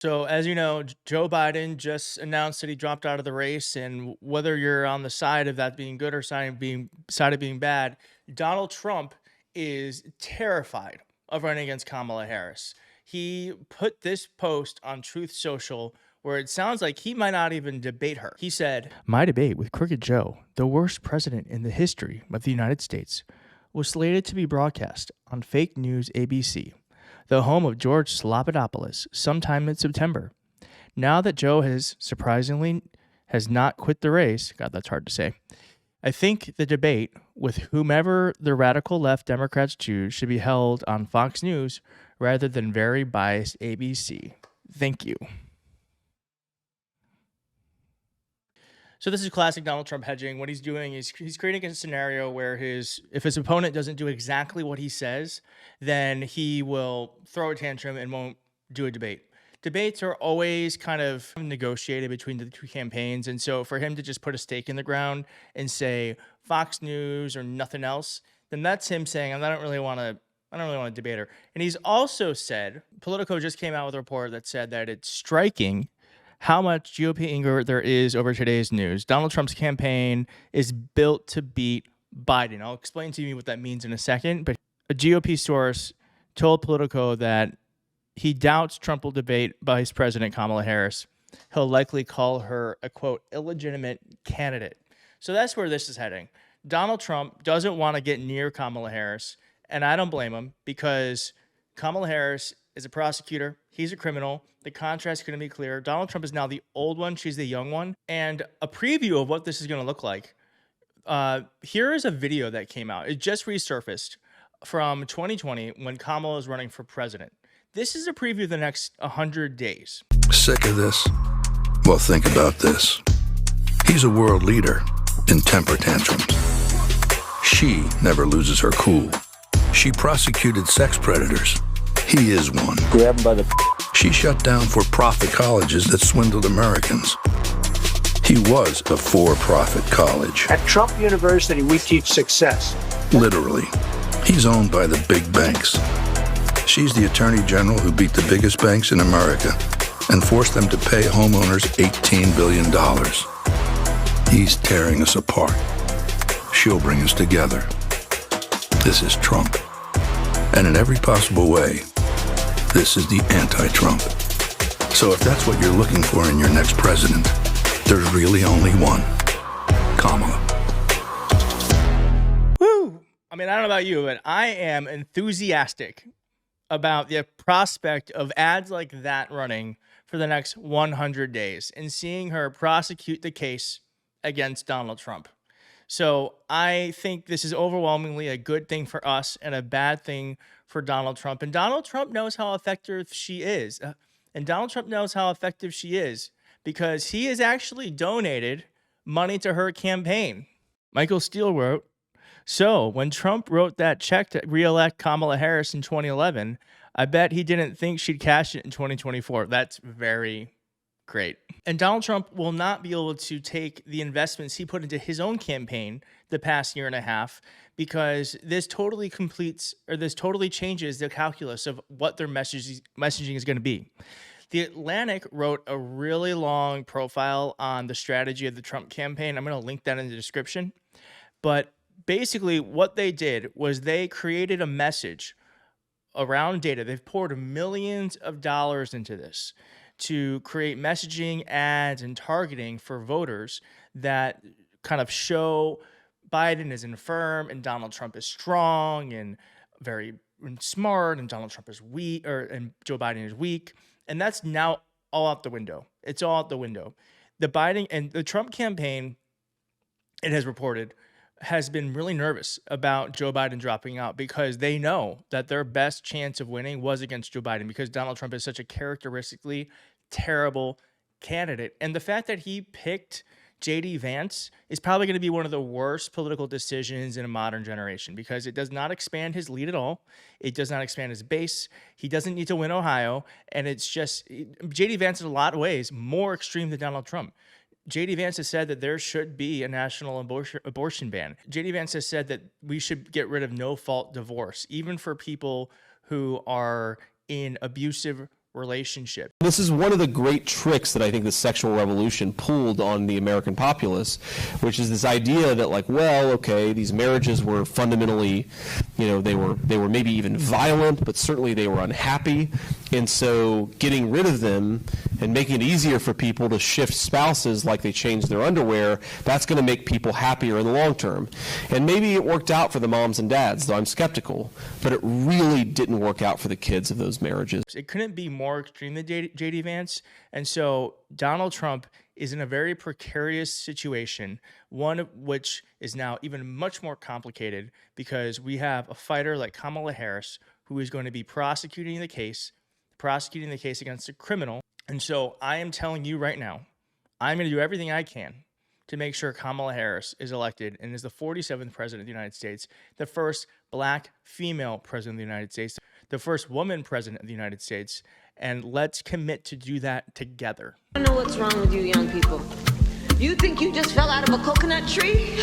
So, as you know, Joe Biden just announced that he dropped out of the race, and whether you're on the side of that being good or side of being bad, Donald Trump is terrified of running against Kamala Harris. He put this post on Truth Social where it sounds like he might not even debate her. He said, "My debate with Crooked Joe, the worst president in the history of the United States, was slated to be broadcast on fake news ABC, the home of George Slopadopoulous, sometime in September. Now that Joe has surprisingly has not quit the race, God, that's hard to say. I think the debate with whomever the radical left Democrats choose should be held on Fox News rather than very biased ABC. Thank you." So this is classic Donald Trump hedging. What he's doing is he's creating a scenario where if his opponent doesn't do exactly what he says, then he will throw a tantrum and won't do a debate. Debates are always kind of negotiated between the two campaigns, and so for him to just put a stake in the ground and say Fox News or nothing else, then that's him saying, I don't really want to debate her. And he's also said, Politico just came out with a report that said that it's striking how much GOP anger there is over today's news. Donald Trump's campaign is built to beat Biden. I'll explain to you what that means in a second, but a GOP source told Politico that he doubts Trump will debate Vice President Kamala Harris. He'll likely call her a, quote, illegitimate candidate. So that's where this is heading. Donald Trump doesn't want to get near Kamala Harris, and I don't blame him because Kamala Harris is a prosecutor. He's a criminal. The contrast couldn't be clearer. Donald Trump is now the old one. She's the young one. And a preview of what this is going to look like. Here is a video that came out. It just resurfaced from 2020 when Kamala was running for president. This is a preview of the next 100 days. Sick of this? Well, think about this. He's a world leader in temper tantrums. She never loses her cool. She prosecuted sex predators. He is one. Grab him by the... She shut down for-profit colleges that swindled Americans. He was a for-profit college. At Trump University, we teach success. Literally. He's owned by the big banks. She's the attorney general who beat the biggest banks in America and forced them to pay homeowners $18 billion. He's tearing us apart. She'll bring us together. This is Trump. And in every possible way, this is the anti-Trump. So if that's what you're looking for in your next president, there's really only one. Kamala. Woo! I mean, I don't know about you, but I am enthusiastic about the prospect of ads like that running for the next 100 days and seeing her prosecute the case against Donald Trump. So I think this is overwhelmingly a good thing for us and a bad thing for Donald Trump. And Donald Trump knows how effective she is. Because he has actually donated money to her campaign. Michael Steele wrote, "So when Trump wrote that check to reelect Kamala Harris in 2011, I bet he didn't think she'd cash it in 2024. That's very great." And Donald Trump will not be able to take the investments he put into his own campaign the past year and a half because this totally changes the calculus of what their messaging is going to be. The Atlantic wrote a really long profile on the strategy of the Trump campaign. I'm going to link that in the description. But basically what they did was they created a message around data. They've poured millions of dollars into this to create messaging, ads, and targeting for voters that kind of show Biden is infirm and Donald Trump is strong and very smart and Donald Trump is weak, and Joe Biden is weak. And that's now all out the window. It's all out the window. The Biden and the Trump campaign, it has reported, has been really nervous about Joe Biden dropping out because they know that their best chance of winning was against Joe Biden because Donald Trump is such a characteristically terrible candidate. And the fact that he picked J.D. Vance is probably going to be one of the worst political decisions in a modern generation because it does not expand his lead at all. It does not expand his base. He doesn't need to win Ohio. And it's just J.D. Vance in a lot of ways more extreme than Donald Trump. J.D. Vance has said that there should be a national abortion ban. J.D. Vance has said that we should get rid of no-fault divorce, even for people who are in abusive relationship. This is one of the great tricks that I think the sexual revolution pulled on the American populace, which is this idea that, like, well, okay, these marriages were fundamentally, they were maybe even violent, but certainly they were unhappy, and so getting rid of them and making it easier for people to shift spouses like they change their underwear, that's going to make people happier in the long term. And maybe it worked out for the moms and dads, though I'm skeptical, but it really didn't work out for the kids of those marriages. It couldn't be more extreme than J.D. Vance. And so Donald Trump is in a very precarious situation, one of which is now even much more complicated because we have a fighter like Kamala Harris who is going to be prosecuting the case against a criminal. And so I am telling you right now, I'm going to do everything I can to make sure Kamala Harris is elected and is the 47th president of the United States, the first black female president of the United States, the first woman president of the United States, and let's commit to do that together. I don't know what's wrong with you young people. You think you just fell out of a coconut tree?